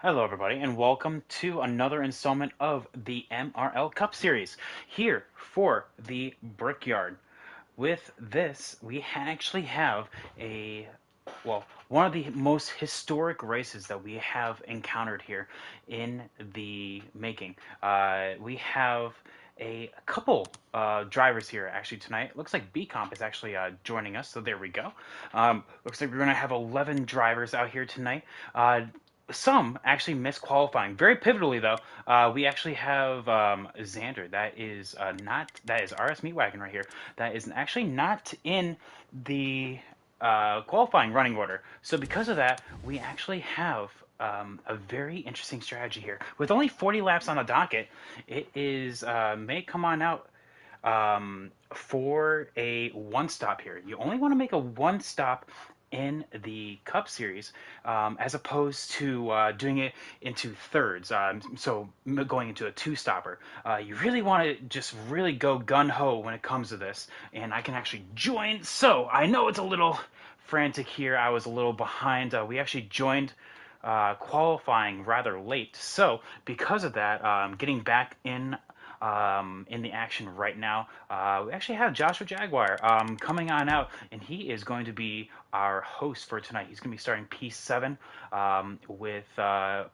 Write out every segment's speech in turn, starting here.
Hello, everybody, and welcome to another installment of the MRL Cup Series here for the Brickyard. With this, we actually have one of the most historic races that we have encountered here in the making. We have a couple drivers here actually tonight. Looks like B Comp is actually joining us, so there we go. Looks like we're going to have 11 drivers out here tonight. Some actually missed qualifying. Very pivotally, though, we actually have Xander. That is RS Meatwagon right here. That is actually not in the qualifying running order. So because of that, we actually have a very interesting strategy here. With only 40 laps on the docket, it is may come on out for a one stop here. You only want to make a one stop in the Cup Series, as opposed to doing it into thirds. So going into a two-stopper. You really want to just really go gun-ho when it comes to this, and I can actually join. So I know it's a little frantic here. I was a little behind. We actually joined qualifying rather late. So because of that, getting back in the action right now. We actually have Joshua Jaguar coming on out, and he is going to be our host for tonight. He's going to be starting P7 with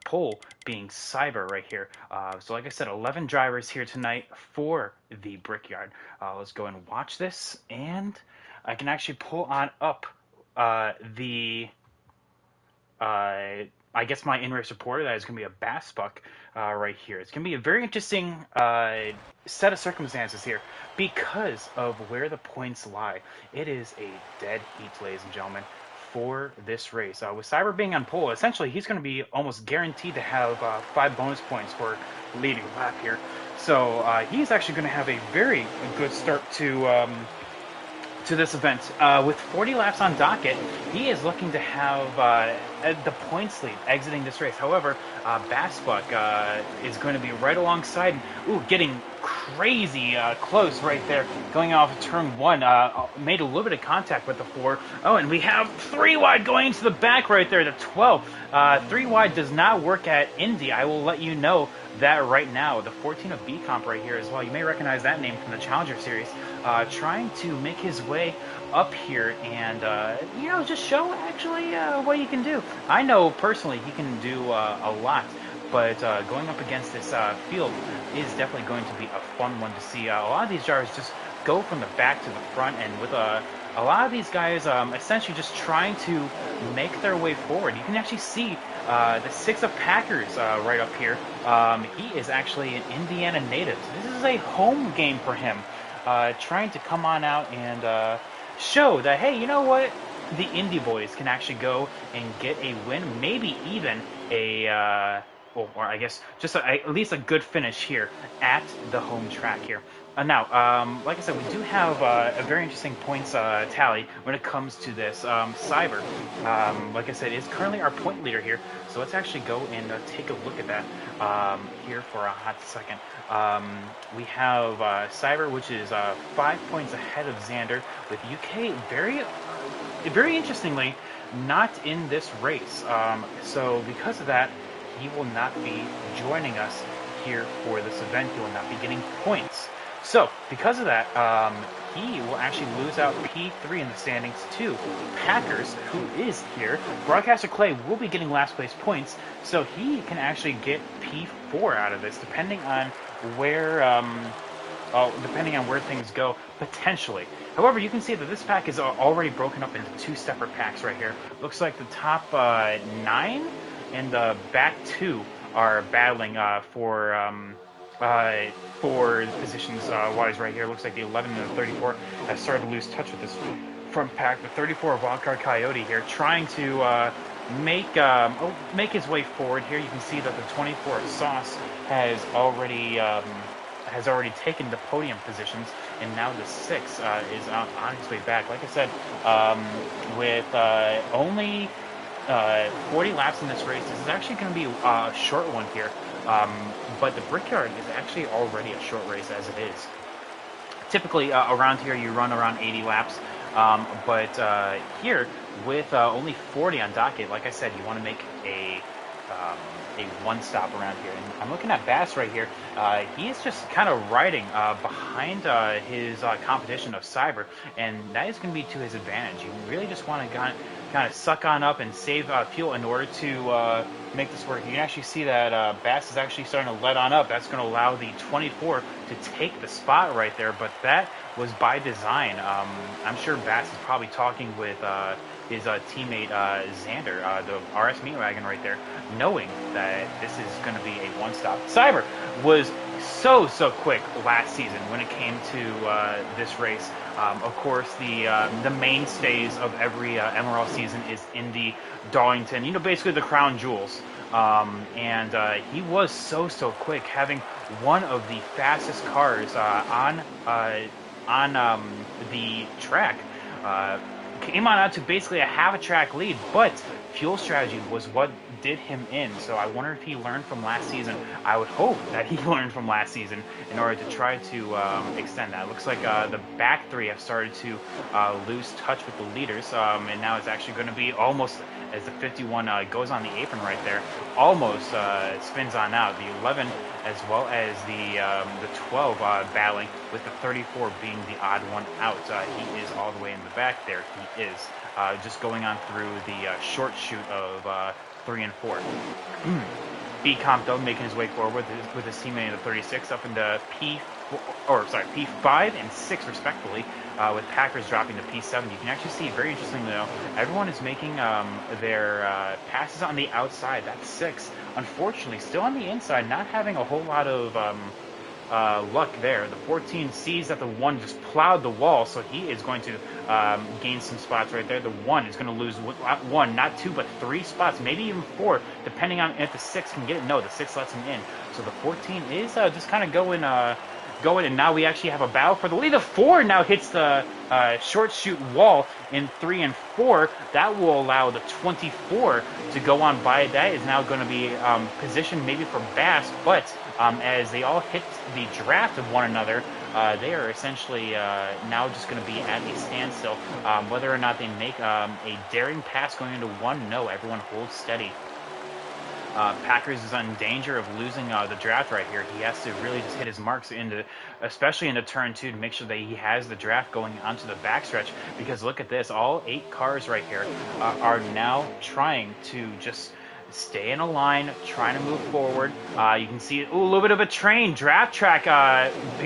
Pole being Cyber right here. So like I said, 11 drivers here tonight for the Brickyard. Let's go and watch this, and I can actually pull on up the I guess my in-race reporter, that is going to be a bass buck right here. It's going to be a very interesting set of circumstances here because of where the points lie. It is a dead heat, ladies and gentlemen, for this race. With Cyber being on pole, essentially he's going to be almost guaranteed to have 5 bonus points for leading lap here. So he's actually going to have a very good start to this event. With 40 laps on docket, he is looking to have the points lead exiting this race. However, Bassbuck is going to be right alongside, getting crazy close right there, going off of turn 1, made a little bit of contact with the 4. Oh, and we have 3 wide going into the back right there, the 12. 3 wide does not work at Indy. I will let you know that right now. The 14 of B Comp right here as well. You may recognize that name from the Challenger Series. Trying to make his way up here and, just show actually what he can do. I know personally he can do a lot, but going up against this field is definitely going to be a fun one to see. A lot of these drivers just go from the back to the front, and with a lot of these guys essentially just trying to make their way forward. You can actually see the 6 of Packers right up here. He is actually an Indiana native. So this is a home game for him. Trying to come on out and show that, hey, you know what? The Indy boys can actually go and get a win, maybe even or I guess just at least a good finish here at the home track here. Now, like I said, we do have a very interesting points tally when it comes to this. Cyber, like I said, is currently our point leader here. So let's actually go and take a look at that here for a hot second. We have Cyber, which is 5 points ahead of Xander, with UK very interestingly not in this race. So because of that, he will not be joining us here for this event. He will not be getting points. So because of that, he will actually lose out P3 in the standings to Packers, who is here. Broadcaster Clay will be getting last place points, so he can actually get P4 out of this, depending on where things go, potentially. However, you can see that this pack is already broken up into 2 separate packs right here. Looks like the top 9 and the back 2 are battling for positions wise right here. Looks like the 11 and the 34 have started to lose touch with this front pack. The 34 of Wildcard Coyote here trying to make his way forward here. You can see that the 24 of Sauce has already taken the podium positions, and now the 6 is on his way back. Like I said, with only 40 laps in this race, this is actually going to be a short one here. But the Brickyard is actually already a short race as it is. Typically, around here, you run around 80 laps. But here, with only 40 on docket, like I said, you want to make a a one-stop around here. And I'm looking at Bass right here. He is just kind of riding behind his competition of Cyber, and that is going to be to his advantage. You really just want to kind of suck on up and save fuel in order to make this work. You can actually see that Bass is actually starting to let on up. That's going to allow the 24 to take the spot right there, but that was by design. I'm sure Bass is probably talking with his teammate Xander, the RS Meat Wagon right there, knowing that this is going to be a one-stop. Cyber was so quick last season when it came to this race. Of course, the mainstays of every MRL season is Indy, Darlington, basically the crown jewels. And he was so quick, having one of the fastest cars on the track. Came on out to basically a half a track lead, but fuel strategy was what did him in. So I wonder if he learned from last season. I would hope that he learned from last season in order to try to extend that. It looks like the back three have started to lose touch with the leaders, and now it's actually going to be almost, as the 51 goes on the apron right there, almost spins on out. The 11 as well as the 12 battling, with the 34 being the odd one out. He is all the way in the back there. He is just going on through the short shoot of 3 and 4. B-Comp, though, making his way forward with his teammate in the 36 up into P5 and 6 respectively, with Packers dropping to P7. You can actually see, very interestingly though, everyone is making their passes on the outside. That's 6. Unfortunately, still on the inside, not having a whole lot of luck there. The 14 sees that the 1 just plowed the wall, so he is going to gain some spots right there. The 1 is going to lose 1, not 2, but 3 spots, maybe even 4, depending on if the 6 can get it. No, the 6 lets him in. So the 14 is just kind of going, and now we actually have a battle for the lead. The 4 now hits the short shoot wall in 3 and 4. That will allow the 24 to go on by. That is now going to be positioned maybe for Bass, but as they all hit the draft of one another, they are essentially now just going to be at a standstill. Whether or not they make a daring pass going into 1, no, everyone holds steady. Packers is in danger of losing the draft right here. He has to really just hit his marks especially into turn 2, to make sure that he has the draft going onto the backstretch. Because look at this, all 8 cars right here are now trying to just stay in a line, trying to move forward. You can see a little bit of a train draft track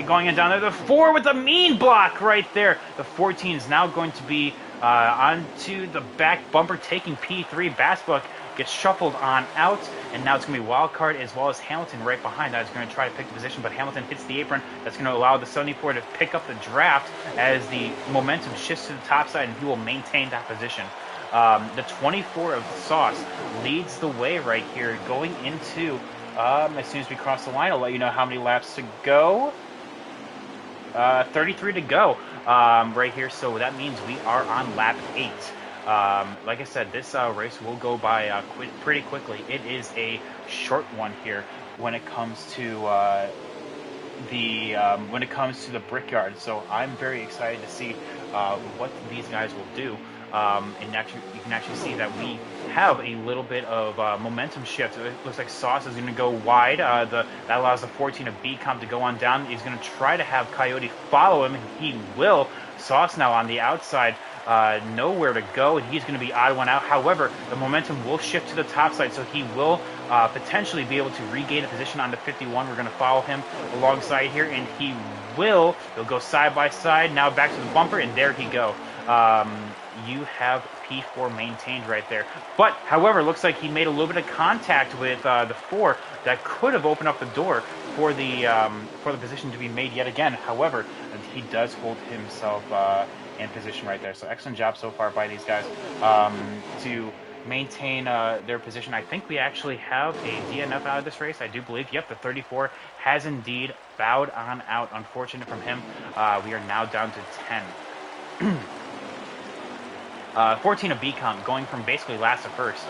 going in down there. The 4 with a mean block right there. The 14 is now going to be onto the back bumper, taking P3. Bassbook gets shuffled on out, and now it's going to be Wildcard as well as Hamilton right behind that is going to try to pick the position, but Hamilton hits the apron. That's going to allow the 74 to pick up the draft as the momentum shifts to the top side, and he will maintain that position. The 24 of Sauce leads the way right here, going into, as soon as we cross the line, I'll let you know how many laps to go. 33 to go right here, so that means we are on lap 8. Like I said, this race will go by pretty quickly. It is a short one here when it comes to the Brickyard. So I'm very excited to see what these guys will do. And actually, you can actually see that we have a little bit of momentum shift. It looks like Sauce is going to go wide. That allows the 14 of B-Comp to go on down. He's going to try to have Coyote follow him. He will. Sauce now on the outside. Nowhere to go, and he's going to be odd one out. However, the momentum will shift to the top side, so he will potentially be able to regain a position on the 51. We're going to follow him alongside here, and he will. He'll go side by side, now back to the bumper, and there he go. You have P4 maintained right there. But, however, looks like he made a little bit of contact with the 4 that could have opened up the door for the position to be made yet again. However, he does hold himself in position right there. So excellent job so far by these guys to maintain their position. I think we actually have a DNF out of this race. I do believe. Yep, the 34 has indeed bowed on out. Unfortunate from him. We are now down to 10. 14 of B-Comp, going from basically last to first,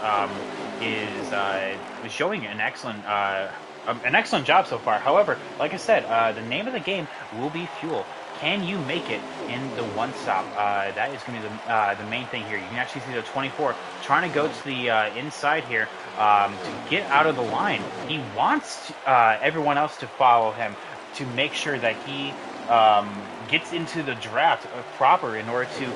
is showing an excellent job so far. However, like I said, the name of the game will be fuel. Can you make it in the one stop. That is going to be the main thing here. You can actually see the 24 trying to go to the inside here to get out of the line. He wants everyone else to follow him to make sure that he gets into the draft proper in order to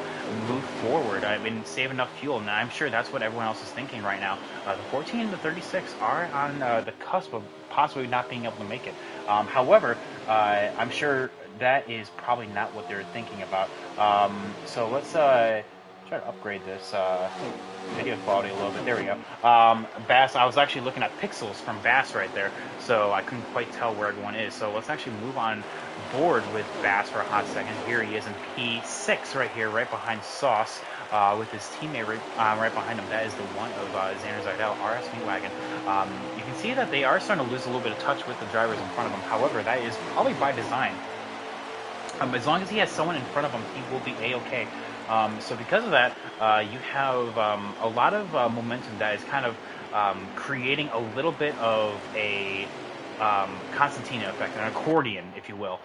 move forward and save enough fuel. And I'm sure that's what everyone else is thinking right now. The 14 and the 36 are on the cusp of possibly not being able to make it. However, I'm sure that is probably not what they're thinking about. So let's try to upgrade this video quality a little bit. There we go. Bass, I was actually looking at pixels from Bass right there, so I couldn't quite tell where everyone is. So let's actually move on board with Bass for a hot second. Here he is in P6 right here, right behind Sauce. With his teammate right behind him. That is the one of Xander Zidell, RS Meat Wagon. You can see that they are starting to lose a little bit of touch with the drivers in front of him. However, that is probably by design. As long as he has someone in front of him, he will be A-okay. So because of that, you have a lot of momentum that is kind of creating a little bit of a concertina effect, an accordion, if you will.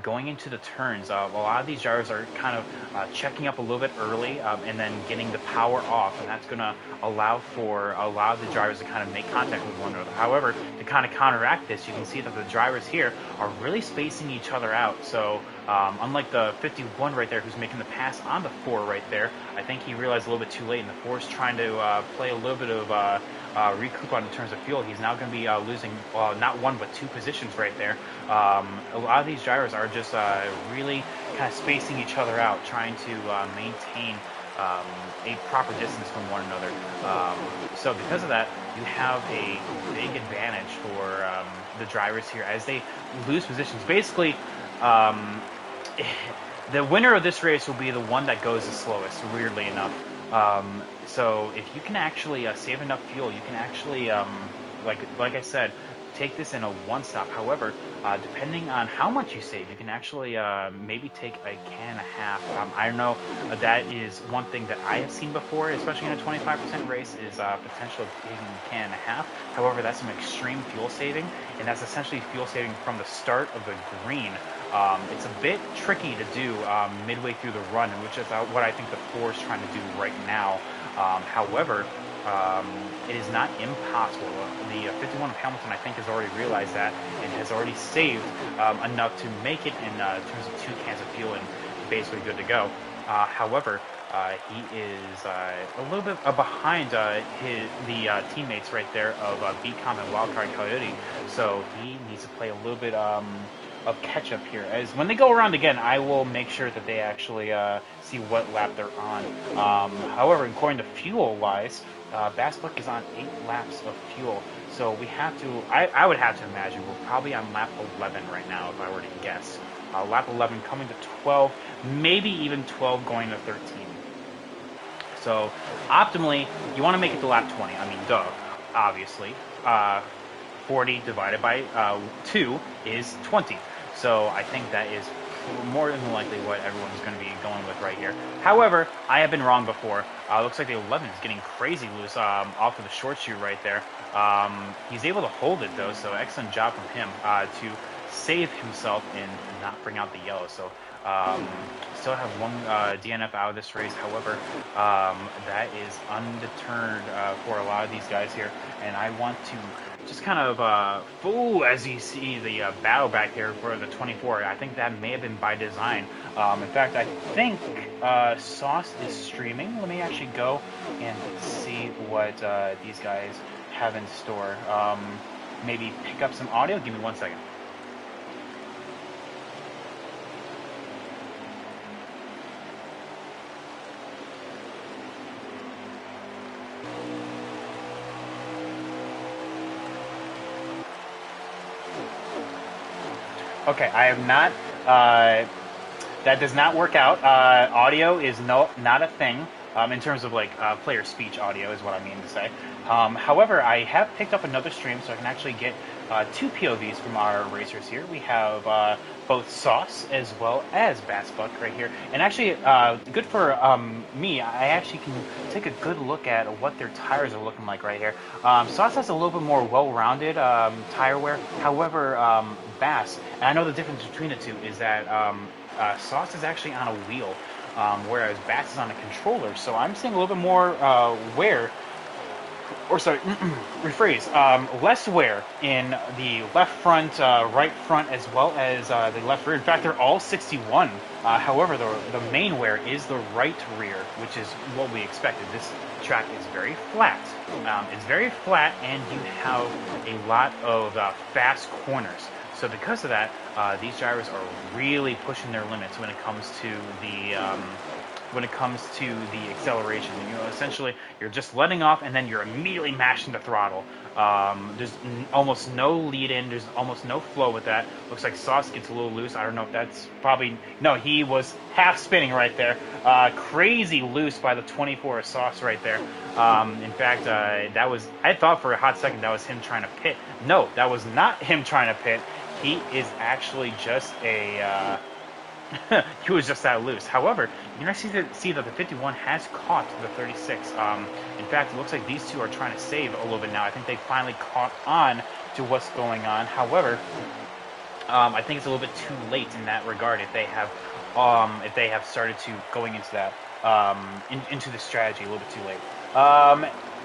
Going into the turns, a lot of these drivers are kind of checking up a little bit early and then getting the power off, and that's going to allow for a lot of the drivers to kind of make contact with one another. However, to kind of counteract this, you can see that the drivers here are really spacing each other out. So unlike the 51 right there who's making the pass on the 4 right there, I think he realized a little bit too late, and the 4 is trying to play a little bit of recoup on in terms of fuel. He's now going to be losing not 1 but 2 positions right there. A lot of these drivers are just really kind of spacing each other out, trying to maintain a proper distance from one another. So because of that, you have a big advantage for the drivers here as they lose positions. Basically, the winner of this race will be the one that goes the slowest, weirdly enough. So if you can actually save enough fuel, you can actually, like I said, take this in a one stop. However, depending on how much you save, you can actually maybe take a can and a half. I don't know, that is one thing that I have seen before, especially in a 25% race, is potential of taking a can and a half. However, that's some extreme fuel saving, and that's essentially fuel saving from the start of the green. It's a bit tricky to do midway through the run, which is what I think the 4 is trying to do right now. However, it is not impossible. The 51 of Hamilton, I think, has already realized that and has already saved enough to make it in terms of 2 cans of fuel and basically good to go. However, he is a little bit behind the teammates right there of B-Comp and Wildcard Coyote, so he needs to play a little bit of catch up here. As when they go around again, I will make sure that they actually see what lap they're on. However, according to fuel wise, Bassbuck is on 8 laps of fuel, so we have to. I would have to imagine we're probably on lap 11 right now, if I were to guess. Lap 11 coming to 12, maybe even 12 going to 13. So optimally, you want to make it to lap 20. I mean, duh, obviously. 40 divided by 2 is 20. So I think that is more than likely what everyone's going to be going with right here. However, I have been wrong before. Looks like the 11 is getting crazy loose off of the short shoe right there. He's able to hold it, though, so excellent job from him to save himself and not bring out the yellow. So still have 1 DNF out of this race. However, that is undeterred for a lot of these guys here, and I want to just kind of as you see the battle back there for the 24. I think that may have been by design. In fact, I think Sauce is streaming. Let me actually go and see what these guys have in store. Maybe pick up some audio. Give me 1 second. Okay, I have not, that does not work out. Audio is not a thing, in terms of like player speech audio is what I mean to say. However, I have picked up another stream so I can actually get 2 POVs from our racers here. We have both Sauce as well as Bassbuck right here. And actually, good for me, I actually can take a good look at what their tires are looking like right here. Sauce has a little bit more well-rounded tire wear. However, Bass, and I know the difference between the two is that Sauce is actually on a wheel, whereas Bass is on a controller. So I'm seeing a little bit more wear, or sorry, rephrase, less wear in the left front, right front, as well as the left rear. In fact, they're all 61. However, the main wear is the right rear, which is what we expected. This track is very flat. It's very flat, and you have a lot of fast corners. So because of that, these drivers are really pushing their limits when it comes to the acceleration. You know, essentially, you're just letting off, and then you're immediately mashing the throttle. There's almost no lead in. There's almost no flow with that. Looks like Sauce gets a little loose. I don't know if that's probably... No, he was half spinning right there. Crazy loose by the 24 of Sauce right there. In fact, that was... I thought for a hot second that was him trying to pit. No, that was not him trying to pit. He is actually just a... he was just that loose. However, you can actually see that the 51 has caught the 36. In fact, it looks like these two are trying to save a little bit now. I think they finally caught on to what's going on. However, I think it's a little bit too late in that regard if they have started to going into that into the strategy a little bit too late.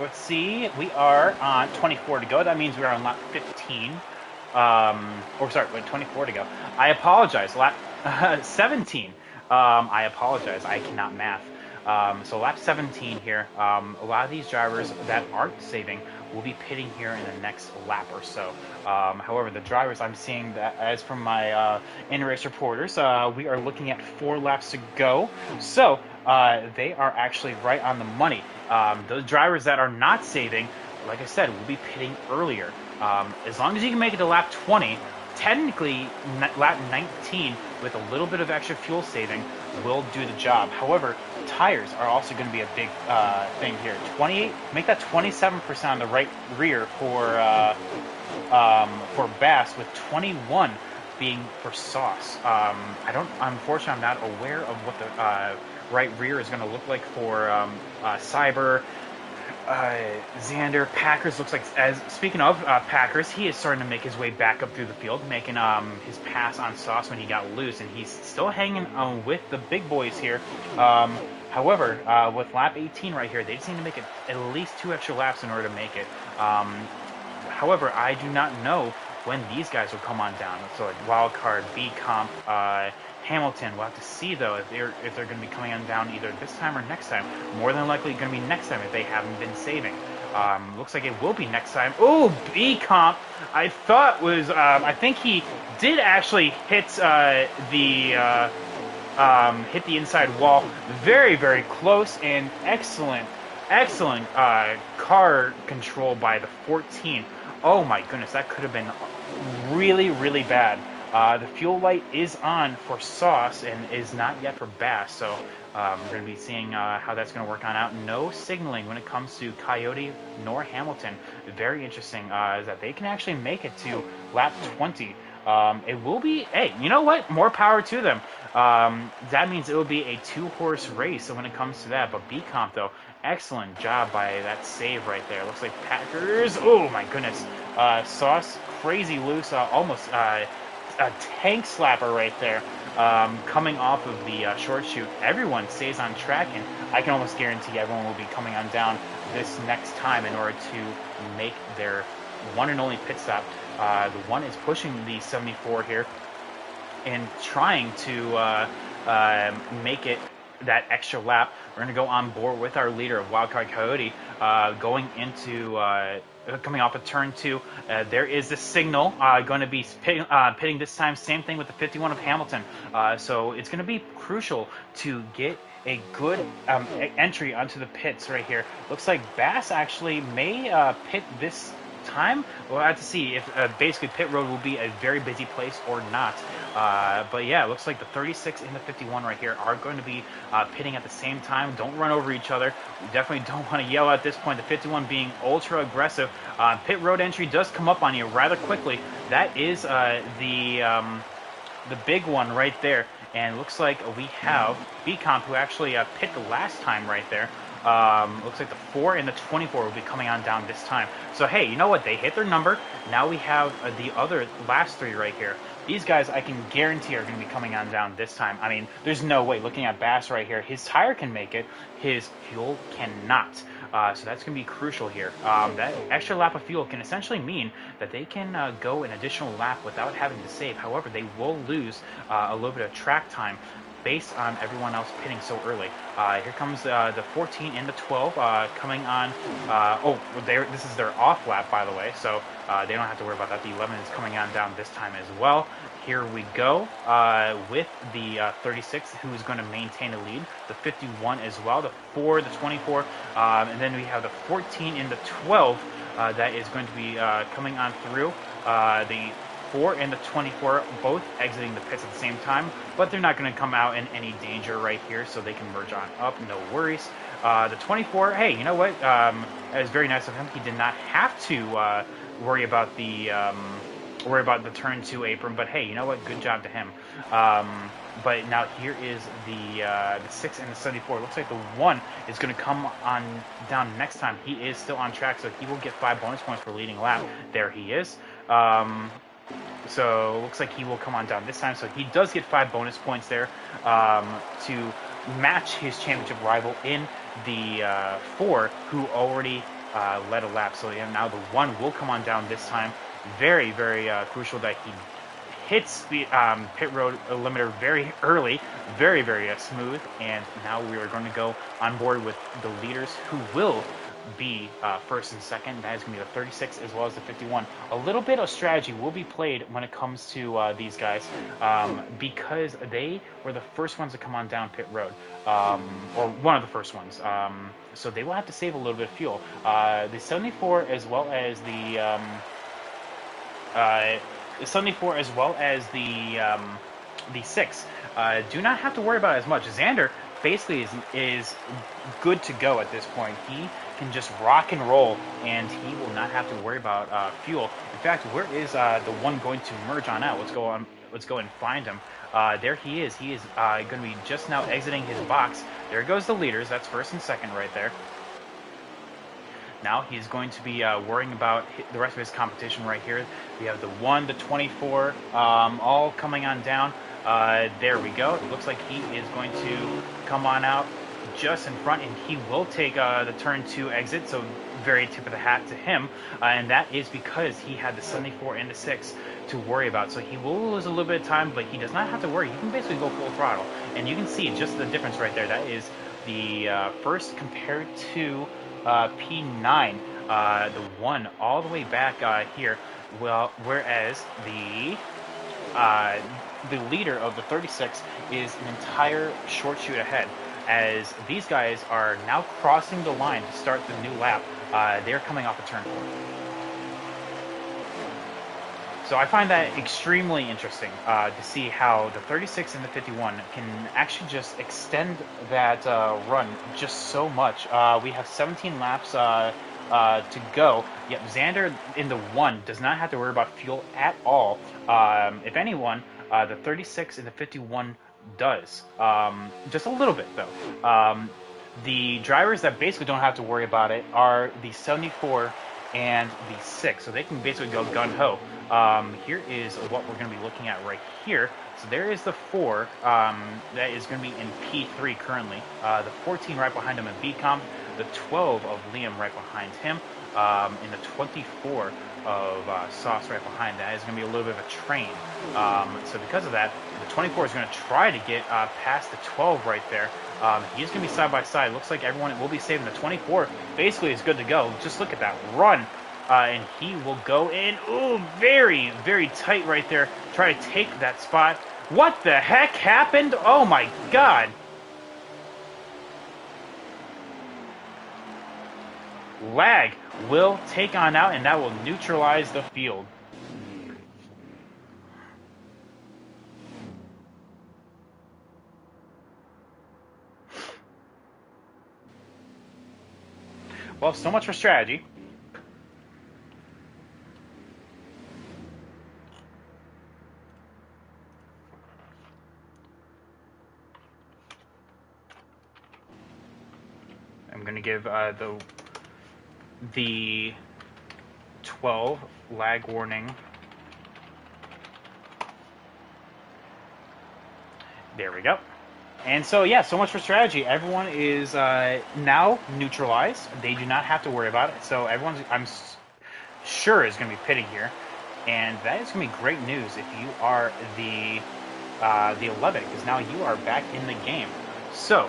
Let's see. We are on 24 to go. That means we are on lap 15. Or sorry, 24 to go. I apologize. Lap 17. I apologize. I cannot math. So lap 17 here. A lot of these drivers that aren't saving will be pitting here in the next lap or so. However, the drivers I'm seeing that, as from my in-race reporters, we are looking at 4 laps to go. So they are actually right on the money. Those drivers that are not saving, like I said, will be pitting earlier. As long as you can make it to lap 20, technically lap 19 with a little bit of extra fuel saving will do the job. However, tires are also going to be a big thing here. 28, make that 27% on the right rear for Bass, with 21 being for Sauce. Unfortunately, I'm not aware of what the right rear is going to look like for Cyber. Xander, Packers looks like, speaking of Packers, he is starting to make his way back up through the field, making his pass on Sauce when he got loose, and he's still hanging with the big boys here. However, with lap 18 right here, they just need to make it at least 2 extra laps in order to make it. However, I do not know when these guys will come on down. So like Wild Card, B Comp, Hamilton. We'll have to see though if they're going to be coming on down either this time or next time. More than likely going to be next time if they haven't been saving. Looks like it will be next time. Oh, B Comp! I thought was I think he did actually hit the inside wall. Very, very close, and excellent car control by the 14. Oh my goodness, that could have been really, really bad. The fuel light is on for Sauce and is not yet for Bass, so we're going to be seeing how that's going to work on out. No signaling when it comes to Coyote nor Hamilton. Very interesting is that they can actually make it to lap 20. It will be, hey, you know what? More power to them. That means it will be a 2-horse race when it comes to that. But B-Comp, though, excellent job by that save right there. Looks like Packers. Oh, my goodness. Sauce, crazy loose, almost a tank slapper right there, coming off of the short chute. Everyone stays on track, and I can almost guarantee everyone will be coming on down this next time in order to make their one and only pit stop. The one is pushing the 74 here and trying to make it that extra lap. We're going to go on board with our leader of Wildcard Coyote, going into coming off of turn 2. There is the signal going to be pitting this time. Same thing with the 51 of Hamilton. So it's going to be crucial to get a good entry onto the pits right here. Looks like Bass actually may pit this time. We'll have to see if basically pit road will be a very busy place or not. But yeah, it looks like the 36 and the 51 right here are going to be pitting at the same time. Don't run over each other. We definitely don't want to yell at this point. The 51 being ultra aggressive. Pit road entry does come up on you rather quickly. That is the big one right there. And it looks like we have B-Comp, who actually pit the last time right there. Looks like the 4 and the 24 will be coming on down this time. So, hey, you know what? They hit their number. Now we have the other last 3 right here. These guys, I can guarantee, are going to be coming on down this time. I mean, there's no way. Looking at Bass right here, his tire can make it. His fuel cannot. So that's going to be crucial here. That extra lap of fuel can essentially mean that they can go an additional lap without having to save. However, they will lose a little bit of track time based on everyone else pitting so early. Here comes the 14 and the 12 coming on. This is their off lap, by the way, so they don't have to worry about that. The 11 is coming on down this time as well. Here we go with the 36, who is going to maintain the lead. The 51 as well. The 4, the 24, and then we have the 14 and the 12 that is going to be coming on through. The 4 and the 24 both exiting the pits at the same time, but they're not going to come out in any danger right here, so they can merge on up, no worries. The 24, hey, you know what? That was very nice of him. He did not have to worry about the turn 2 apron, but hey, you know what? Good job to him. But now here is the 6 and the 74. It looks like the 1 is going to come on down next time. He is still on track, so he will get 5 bonus points for leading lap. There he is. So it looks like he will come on down this time. So he does get 5 bonus points there to match his championship rival in the 4, who already led a lap. So yeah, now the 1 will come on down this time. Very, very crucial that he hits the pit road limiter very early. Very, very smooth. And now we are going to go on board with the leaders, who will be first and second. That is going to be the 36 as well as the 51. A little bit of strategy will be played when it comes to these guys because they were the first ones to come on down pit road, or one of the first ones. So they will have to save a little bit of fuel. The 74 as well as the 74 as well as the 6 do not have to worry about it as much. Xander basically is good to go at this point. He can just rock and roll, and he will not have to worry about fuel. In fact, where is the 1 going to merge on out? Let's go and find him. There he is. He is going to be just now exiting his box. There goes the leaders. That's first and second right there. Now he's going to be worrying about the rest of his competition right here. We have the 1, the 24, all coming on down. There we go. It looks like he is going to come on out just in front, and he will take the turn 2 exit, so very tip of the hat to him, and that is because he had the 74 and the 6 to worry about. So he will lose a little bit of time, but he does not have to worry. He can basically go full throttle, and you can see just the difference right there. That is the first compared to P9, the 1 all the way back here. Well, whereas the leader of the 36 is an entire short shoot ahead, as these guys are now crossing the line to start the new lap. They're coming off a turn 4. So I find that extremely interesting to see how the 36 and the 51 can actually just extend that run just so much. We have 17 laps to go. Yep, Xander in the 1 does not have to worry about fuel at all. If anyone, the 36 and the 51 does. Just a little bit, though. The drivers that basically don't have to worry about it are the 74 and the 6, so they can basically go gun-ho. Here is what we're going to be looking at right here. So there is the 4 that is going to be in P3 currently. The 14 right behind him in B-Comp. The 12 of Liam right behind him. And the 24 of Sauce right behind that is going to be a little bit of a train. So because of that, the 24 is going to try to get past the 12 right there. He's going to be side by side. Looks like everyone will be saving. The 24 basically is good to go. Just look at that run. And he will go in. Ooh, very, very tight right there. Try to take that spot. What the heck happened? Oh my God. Lag will take on out, and that will neutralize the field. Well, so much for strategy. going to give the 12 lag warning. There we go. And so, yeah, so much for strategy. Everyone is now neutralized. They do not have to worry about it. So everyone's, I'm sure, is going to be pitting here. And that is going to be great news if you are the 11, because now you are back in the game. So,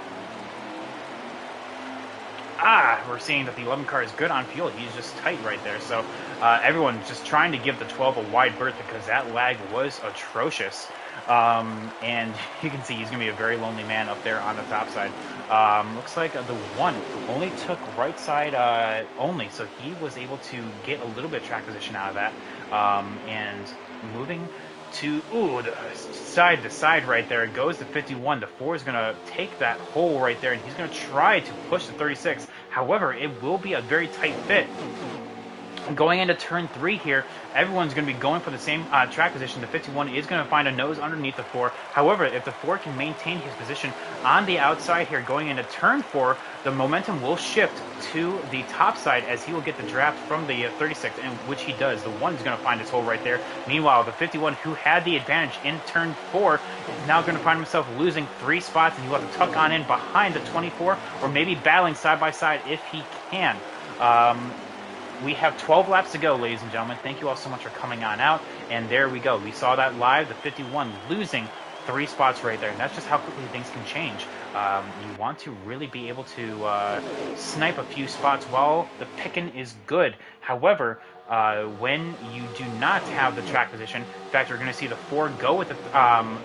we're seeing that the 11 car is good on fuel. He's just tight right there. So everyone's just trying to give the 12 a wide berth because that lag was atrocious. And you can see he's going to be a very lonely man up there on the top side. Looks like the 1 only took right side only, so he was able to get a little bit of track position out of that. And moving to, the side to side right there, it goes to 51. The 4 is going to take that hole right there, and he's going to try to push the 36. However, it will be a very tight fit. Going into turn 3 here, everyone's going to be going for the same track position. The 51 is going to find a nose underneath the 4. However, if the 4 can maintain his position on the outside here going into turn 4, the momentum will shift to the top side as he will get the draft from the 36, and which he does. The 1 is going to find his hole right there. Meanwhile, the 51, who had the advantage in turn 4, is now going to find himself losing 3 spots, and he will have to tuck on in behind the 24, or maybe battling side by side if he can. We have 12 laps to go, ladies and gentlemen. Thank you all so much for coming on out. And there we go. We saw that live, the 51 losing 3 spots right there. And that's just how quickly things can change. You want to really be able to snipe a few spots while the picking is good. However, when you do not have the track position, in fact, you're going to see the 4 go with the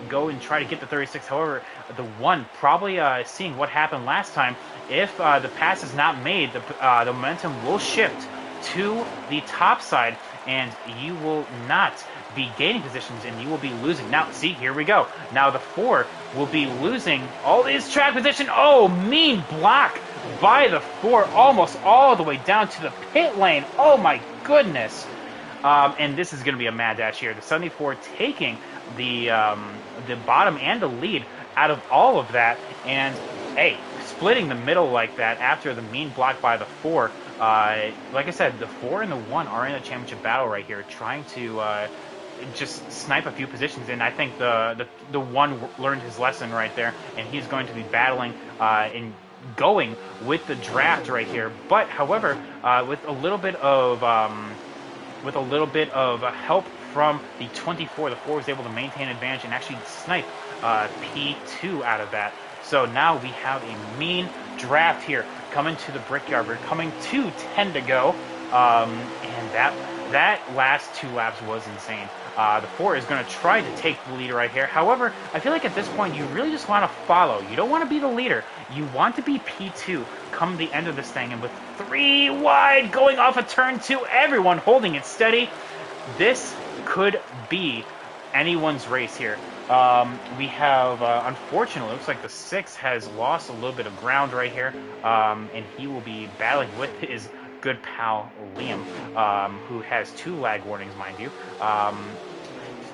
go and try to get the 36. However, the 1 probably seeing what happened last time. If the pass is not made, the momentum will shift to the top side, and you will not be gaining positions, and you will be losing. Now, see, here we go. Now the 4 will be losing all his track position. Oh, mean block by the 4, almost all the way down to the pit lane. Oh my goodness. And this is going to be a mad dash here. The 74 taking the bottom and the lead out of all of that, and hey, splitting the middle like that after the mean block by the 4. Like I said, the 4 and the 1 are in a championship battle right here, trying to just snipe a few positions. And I think the 1 learned his lesson right there, and he's going to be battling and going with the draft right here. But however, with a little bit of help from the 24, the 4 was able to maintain advantage and actually snipe P2 out of that. So now we have a mean draft here coming to the Brickyard. We're coming to 10 to go, and that last 2 laps was insane. The 4 is going to try to take the leader right here. However, I feel like at this point you really just want to follow. You don't want to be the leader. You want to be P2 come the end of this thing. And with 3 wide going off of turn 2, everyone holding it steady. This could be anyone's race here. We have, unfortunately, it looks like the 6 has lost a little bit of ground right here, and he will be battling with his good pal Liam, who has 2 lag warnings, mind you.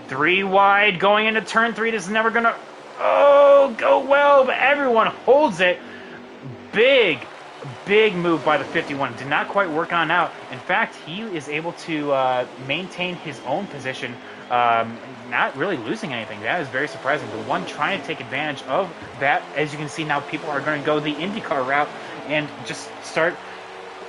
3 wide going into turn 3. This is never gonna go well, but everyone holds it. Big move by the 51. Did not quite work on out. In fact, he is able to maintain his own position, not really losing anything. That is very surprising. The 1 trying to take advantage of that. As you can see now, people are going to go the IndyCar route and just start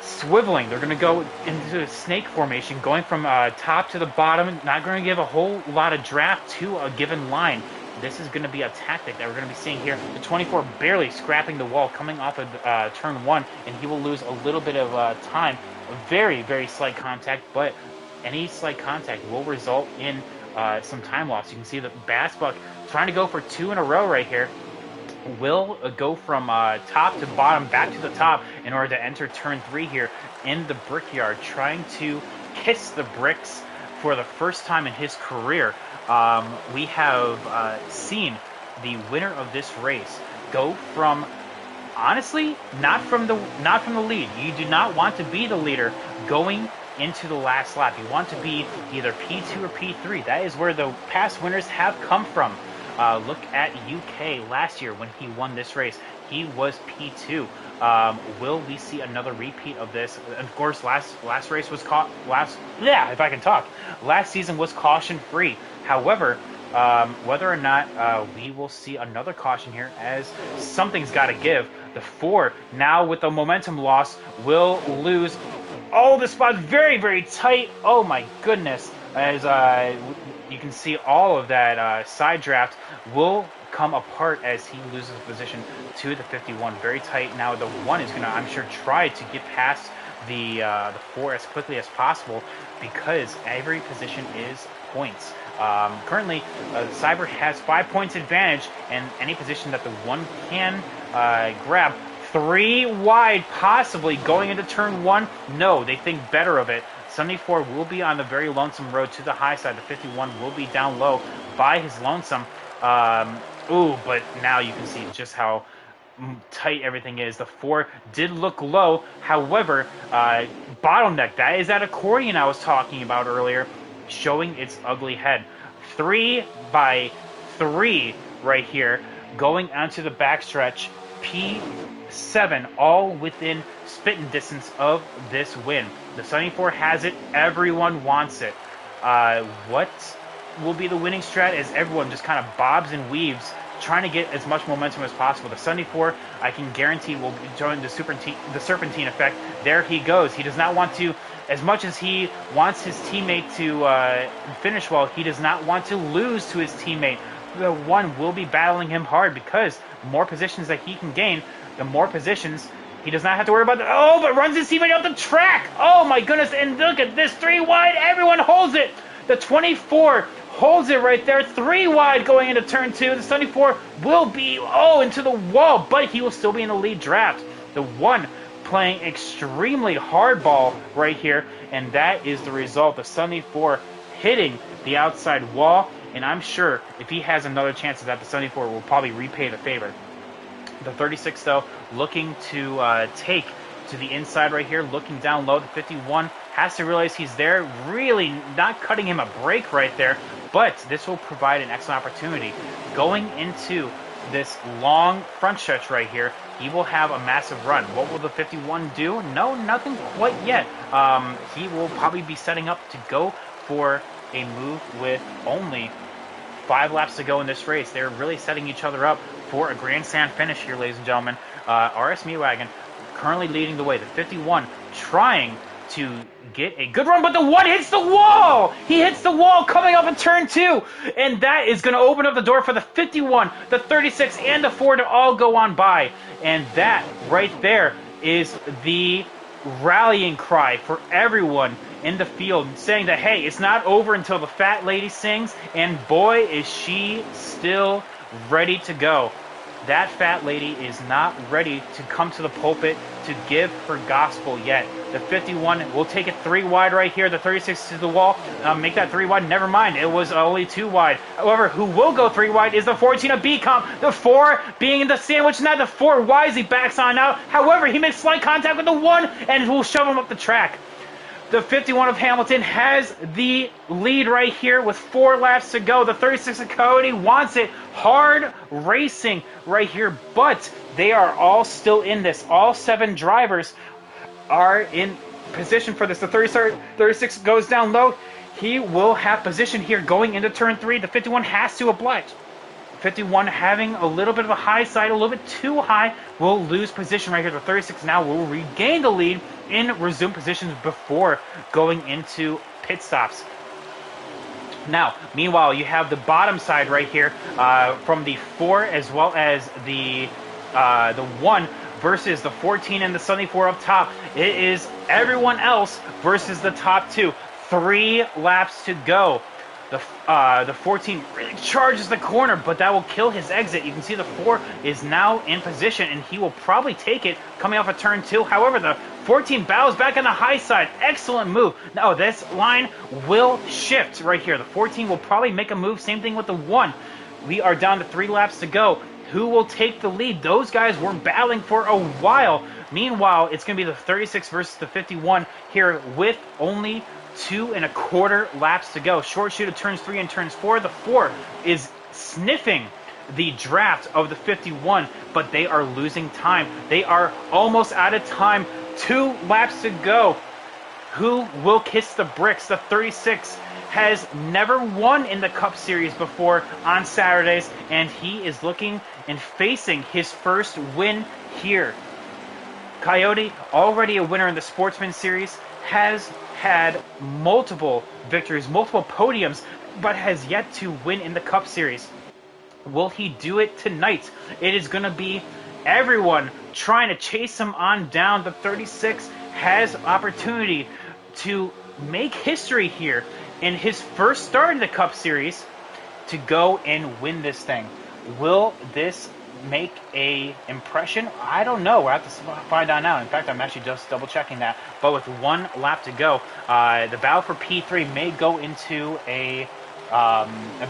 swiveling. They're going to go into a snake formation, going from top to the bottom, not going to give a whole lot of draft to a given line. This is going to be a tactic that we're going to be seeing here. The 24 barely scrapping the wall coming off of turn 1, and he will lose a little bit of time. Very, very slight contact, but any slight contact will result in some time loss. You can see the Bassbuck trying to go for 2 in a row right here. Will go from top to bottom back to the top in order to enter turn 3 here in the Brickyard, trying to kiss the bricks for the first time in his career. We have seen the winner of this race go from, honestly, not from the lead. You do not want to be the leader going into the last lap. You want to be either P2 or P3. That is where the past winners have come from. Look at UK last year when he won this race. He was P2. Will we see another repeat of this? Of course, last race was if I can talk, last season was caution free. However, whether or not we will see another caution here, as something's got to give. The 4 now with the momentum loss will lose all the spots, very, very tight. Oh my goodness. As you can see, all of that side draft will come apart as he loses position to the 51. Very tight. Now the 1 is going to, I'm sure, try to get past the 4 as quickly as possible, because every position is points. Currently, Cyber has 5 points advantage, and any position that the 1 can grab. 3 wide, possibly going into turn 1. No, they think better of it. 74 will be on the very lonesome road to the high side. The 51 will be down low by his lonesome. But now you can see just how tight everything is. The 4 did look low. However, bottleneck, that is that accordion I was talking about earlier, showing its ugly head. 3 by 3 right here, going onto the backstretch. P7, all within spitting distance of this win. The 74 has it. Everyone wants it. What will be the winning strat as everyone just kind of bobs and weaves, trying to get as much momentum as possible. The 74, I can guarantee, will join the serpentine effect. There he goes. He does not want to, as much as he wants his teammate to finish well, he does not want to lose to his teammate. The 1 will be battling him hard, because the more positions that he can gain, the more positions he does not have to worry about. But runs his teammate up the track. Oh my goodness, and look at this, 3 wide, everyone holds it. The 24 holds it right there, 3 wide going into turn 2. The 74 will be, into the wall, but he will still be in the lead draft. The 1 playing extremely hardball right here, and that is the result. The 74 hitting the outside wall, and I'm sure if he has another chance at that, the 74 will probably repay the favor. The 36, though, looking to take to the inside right here, looking down low. The 51 has to realize he's there, really not cutting him a break right there, but this will provide an excellent opportunity. Going into this long front stretch right here, he will have a massive run. What will the 51 do? No, nothing quite yet. He will probably be setting up to go for a move with only 5 laps to go in this race. They're really setting each other up for a grandstand finish here, ladies and gentlemen. RS Meatwagon currently leading the way. The 51 trying to get a good run, but the 1 hits the wall! He hits the wall coming off of turn 2, and that is going to open up the door for the 51, the 36, and the 4 to all go on by. And that right there is the rallying cry for everyone in the field, saying that, hey, it's not over until the fat lady sings, and boy, is she still ready to go. That fat lady is not ready to come to the pulpit to give her gospel yet. The 51 will take it 3 wide right here. The 36 to the wall. Make that 3 wide. Never mind. It was only 2 wide. However, who will go 3 wide is the 14 of B-Comp. The 4 being in the sandwich net. The 4 wisely backs on out. However, he makes slight contact with the 1 and will shove him up the track. The 51 of Hamilton has the lead right here with 4 laps to go. The 36 of Cody wants it. Hard racing right here, but they are all still in this. All 7 drivers are in position for this. The 36 goes down low. He will have position here going into turn 3. The 51 has to oblige. 51 having a little bit of a high side, a little bit too high, will lose position right here. The 36 now will regain the lead in resume positions before going into pit stops. Now, meanwhile, you have the bottom side right here from the 4 as well as the 1 versus the 14 and the 74 up top. It is everyone else versus the top 2. 3 laps to go. The 14 really charges the corner, but that will kill his exit. You can see the 4 is now in position, and he will probably take it coming off of turn 2. However, the 14 bows back on the high side. Excellent move. Now, this line will shift right here. The 14 will probably make a move. Same thing with the 1. We are down to 3 laps to go. Who will take the lead? Those guys were battling for a while. Meanwhile, it's going to be the 36 versus the 51 here with only 2 1/4 laps to go. Short shoot of turns 3 and turns 4. The 4 is sniffing the draft of the 51, but they are losing time. They are almost out of time. 2 laps to go. Who will kiss the bricks? The 36 has never won in the Cup Series before on Saturdays, and he is looking and facing his first win here. Coyote, already a winner in the Sportsman Series, has had multiple victories, multiple podiums, but has yet to win in the Cup Series. Will he do it tonight? It is going to be everyone trying to chase him on down. The 36 has opportunity to make history here in his first start in the Cup Series to go and win this thing. Will this make a impression? I don't know. We'll have to find out now. In fact, I'm actually just double checking that. But with 1 lap to go, the battle for P3 may go into a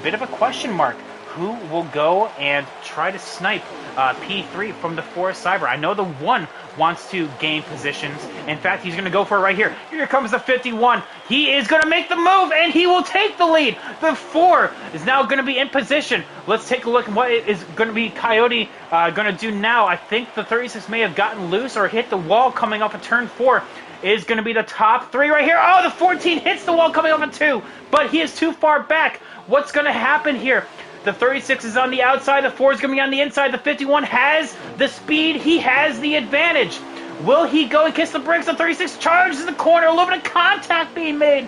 bit of a question mark. Who will go and try to snipe P3 from the 4 Cyber? I know the 1 wants to gain positions. In fact, he's going to go for it right here. Here comes the 51. He is going to make the move, and he will take the lead. The 4 is now going to be in position. Let's take a look at what is going to be Coyote going to do now. I think the 36 may have gotten loose or hit the wall coming up at turn 4. Is going to be the top 3 right here. Oh, the 14 hits the wall coming up at 2, but he is too far back. What's going to happen here? The 36 is on the outside. The 4 is going to be on the inside. The 51 has the speed. He has the advantage. Will he go and kiss the bricks? The 36 charges the corner. A little bit of contact being made.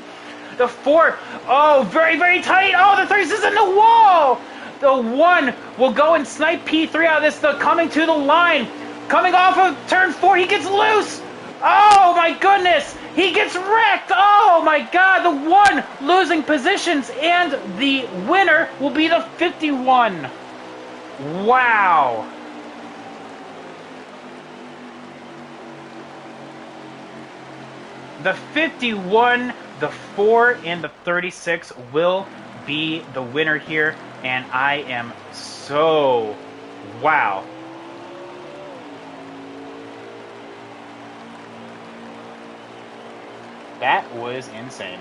The 4, oh, very, very tight. Oh, the 36 is in the wall. The 1 will go and snipe P3 out of this. The coming to the line. Coming off of turn 4, he gets loose. Oh, my goodness. He gets wrecked. Oh, my God. The 1 losing positions, and the winner will be the 51. Wow. The 51, the 4, and the 36 will be the winner here, and I am so wow. That was insane.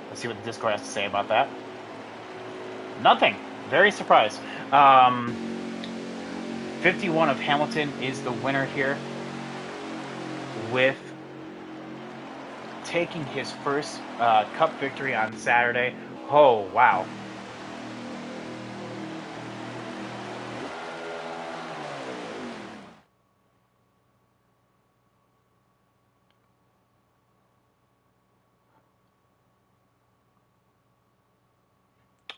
Let's see what the Discord has to say about that. Nothing. Very surprised. 51 of Hamilton is the winner here, with taking his first Cup victory on Saturday. Oh, wow.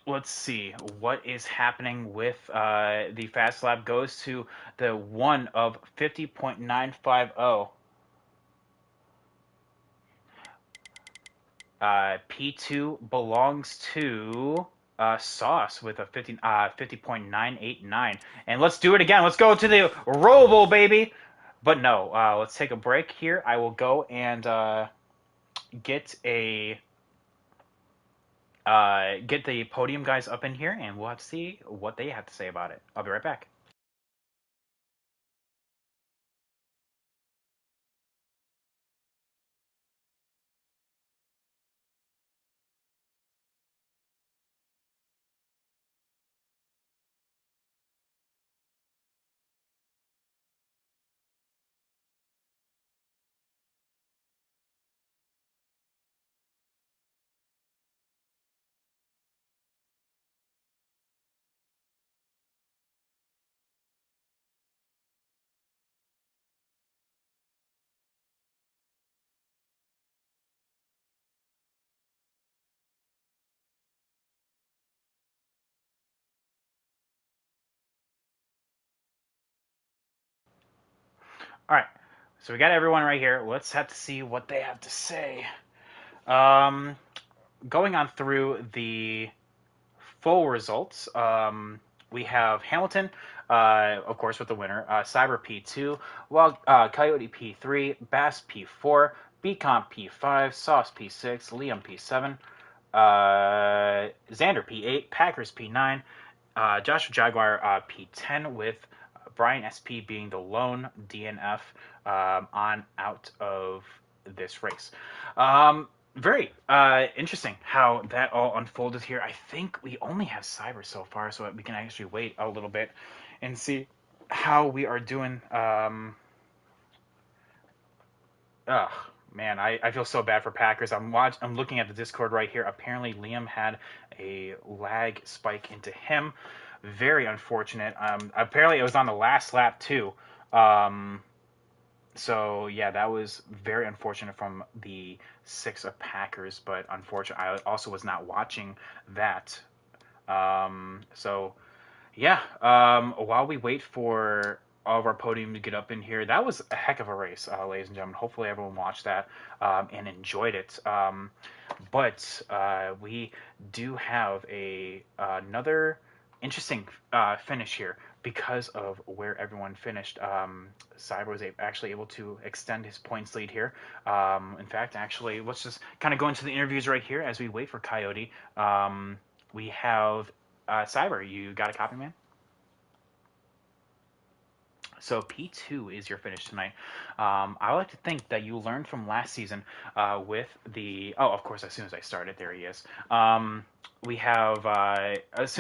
Let's see what is happening with the fast lap. Goes to the 1 of 50.950. P2 belongs to Sauce with a 50.989. And let's do it again. Let's go to the Roval, baby. But no, let's take a break here. I will go and get the podium guys up in here, and we'll have to see what they have to say about it. I'll be right back. All right, so we got everyone right here. Let's have to see what they have to say. Going on through the full results, we have Hamilton, of course, with the winner. Cyber P2, Coyote P3, Bass P4, Becomp P5, Sauce P6, Liam P7, Xander P8, Packers P9, Joshua Jaguar P10, with Brian SP being the lone DNF on out of this race. Very interesting how that all unfolded here. I think we only have Cyber so far, so we can actually wait a little bit and see how we are doing. Ugh, man, I feel so bad for Packers. I'm looking at the Discord right here. Apparently, Liam had a lag spike into him. Very unfortunate. Apparently, it was on the last lap too. Um, so yeah, that was very unfortunate from the six of Packers. But unfortunately, I also was not watching that. So yeah, while we wait for all of our podium to get up in here, that was a heck of a race, ladies and gentlemen. Hopefully, everyone watched that and enjoyed it. But we do have another interesting finish here because of where everyone finished. Cyber was actually able to extend his points lead here. In fact, actually, let's just kind of go into the interviews right here as we wait for Coyote. We have Cyber. You got a copy, man? So P2 is your finish tonight. I like to think that you learned from last season with the. Oh, of course, as soon as I started, there he is. We have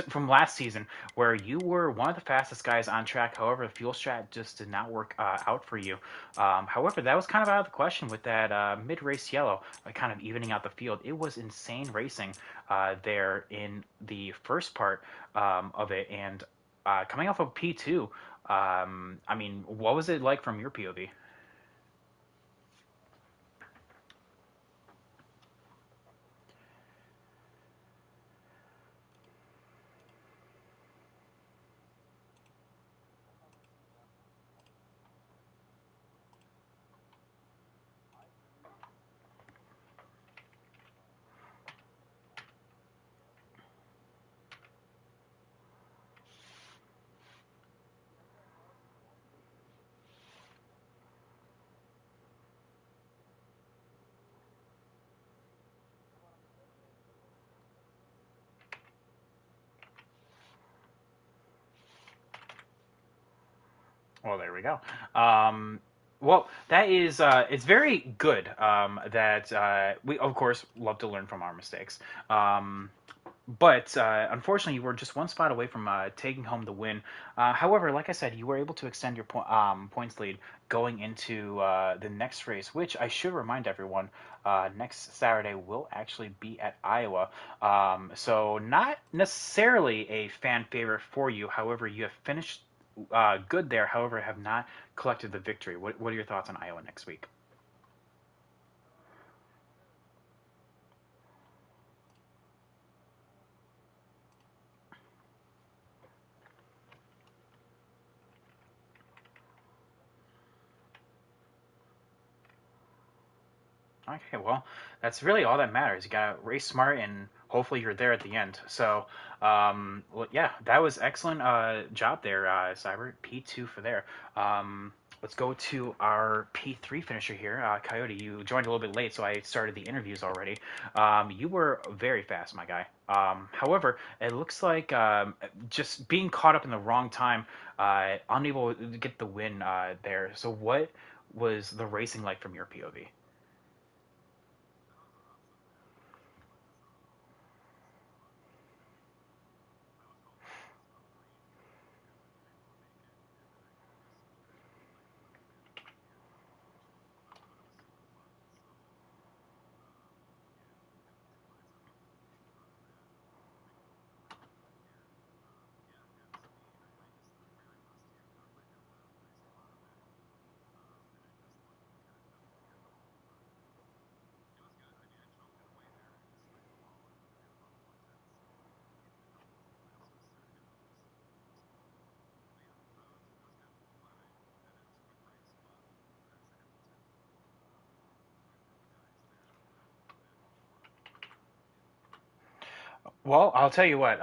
from last season where you were one of the fastest guys on track. However, the fuel strat just did not work out for you. However, that was kind of out of the question with that mid-race yellow, kind of evening out the field. It was insane racing there in the first part of it, and coming off of P2. I mean, what was it like from your POV? Well, there we go. Well, that is it's very good that we of course love to learn from our mistakes. Um, but unfortunately, you were just one spot away from taking home the win. However, like I said, you were able to extend your points lead going into the next race, which I should remind everyone, next Saturday will actually be at Iowa. So not necessarily a fan favorite for you. However, you have finished good there. However, have not collected the victory. What are your thoughts on Iowa next week? Okay, well, that's really all that matters. You gotta race smart, and hopefully you're there at the end. So, well, yeah, that was excellent job there, Cyber. P2 for there. Let's go to our P3 finisher here, Coyote. You joined a little bit late, so I started the interviews already. You were very fast, my guy. However, it looks like just being caught up in the wrong time, unable to get the win there. So, what was the racing like from your POV? Well, I'll tell you what.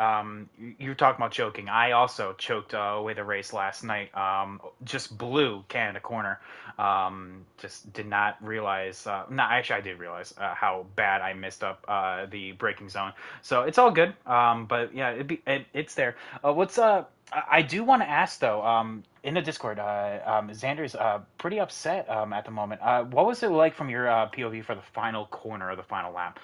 You talk about choking. I also choked away the race last night. Just blew Canada corner. Just did not realize. No, actually, I did realize how bad I missed up the braking zone. So it's all good. But yeah, it's there. What's I do want to ask though. in the Discord, Xander's pretty upset at the moment. What was it like from your POV for the final corner of the final lap?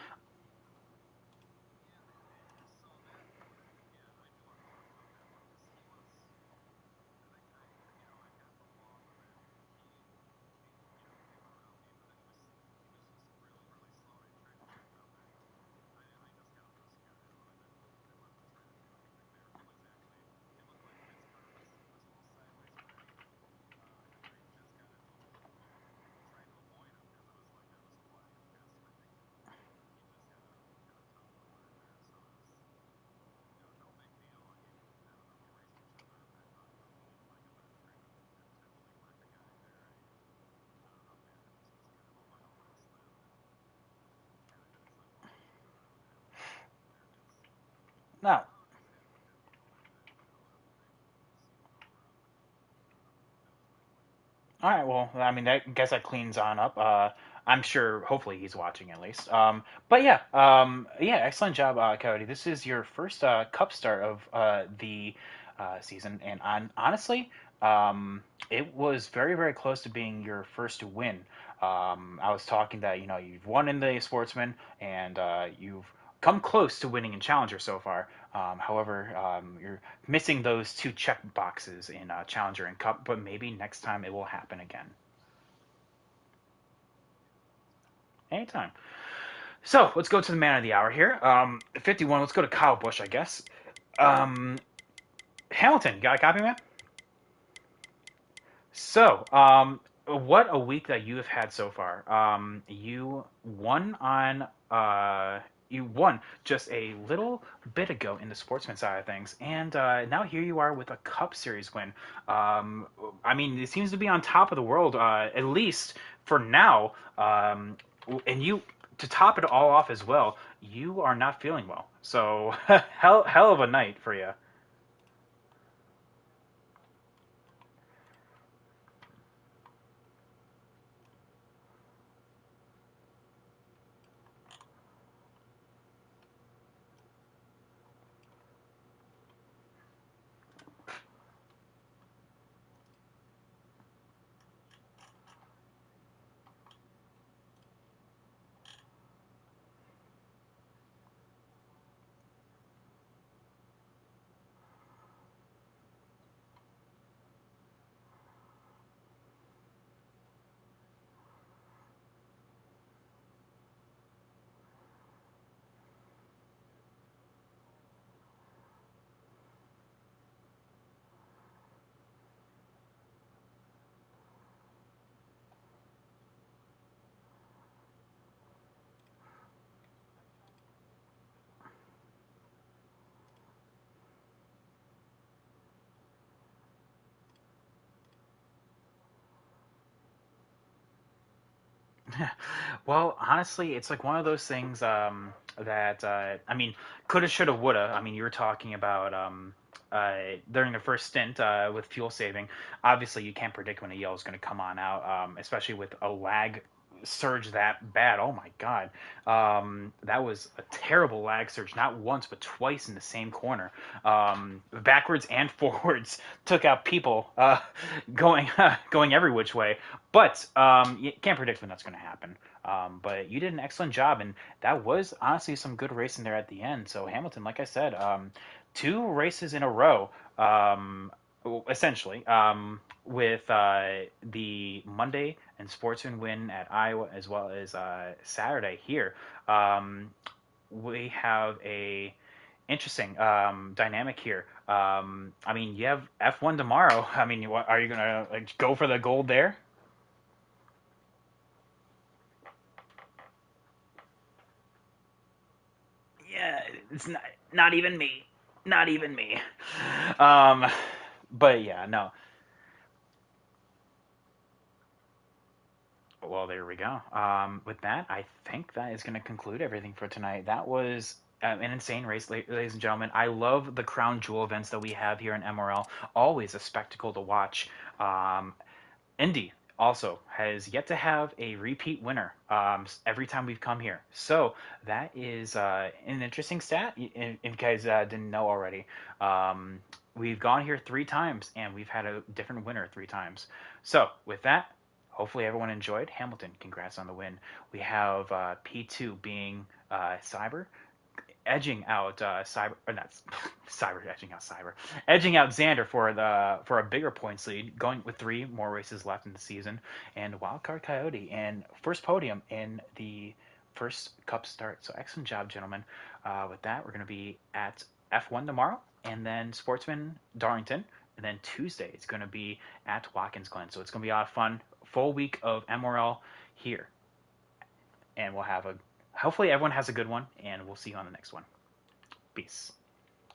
No. All right. Well, I mean, I guess that cleans on up. I'm sure. Hopefully, he's watching at least. But yeah. Yeah. Excellent job, Coyote. This is your first Cup start of the season, and honestly, it was very, very close to being your first win. I was talking that you've won in the Sportsman, and you've come close to winning in Challenger so far. However, you're missing those two check boxes in Challenger and Cup, but maybe next time it will happen again. Anytime. So let's go to the man of the hour here. 51. Let's go to Kyle Busch, I guess. Um, Hamilton, got a copy, man? So, what a week that you have had so far. You won just a little bit ago in the sportsman side of things, and now here you are with a Cup Series win. Um, I mean, it seems to be on top of the world, at least for now. And you, to top it all off as well, you are not feeling well. So, hell of a night for you. Well, honestly, it's like one of those things that I mean, coulda, shoulda, woulda. I mean, you were talking about during the first stint with fuel saving. Obviously, you can't predict when a yell is going to come on out, especially with a lag surge that bad. Oh my God, that was a terrible lag surge. Not once, but twice in the same corner, backwards and forwards. Took out people going going every which way. But you can't predict when that's going to happen. But you did an excellent job, and that was honestly some good racing there at the end. So Hamilton, like I said, two races in a row, essentially, with the Monday and Sportsman win at Iowa as well as Saturday here. Um, we have a interesting dynamic here. I mean, you have F1 tomorrow. I mean, what, are you gonna like go for the gold there? Yeah, it's not even me, not even me. Um, but yeah, no. Well, there we go. With that, I think that is going to conclude everything for tonight. That was an insane race, ladies and gentlemen. I love the crown jewel events that we have here in MRL. Always a spectacle to watch. Indy. also has yet to have a repeat winner every time we've come here. So that is an interesting stat if you guys didn't know already. Um, we've gone here 3 times and we've had a different winner 3 times. So with that, hopefully everyone enjoyed. Hamilton, congrats on the win. We have P2 being Cyber, edging out Cyber, or not Cyber, edging out Xander for a bigger points lead, going with 3 more races left in the season, and Wildcard Coyote and first podium in the first Cup start. So excellent job, gentlemen. With that, we're going to be at F1 tomorrow, and then Sportsman Darlington, and then Tuesday it's going to be at Watkins Glen. So it's going to be a lot of fun. Full week of MRL here, and we'll have a hopefully everyone has a good one, and we'll see you on the next one. Peace.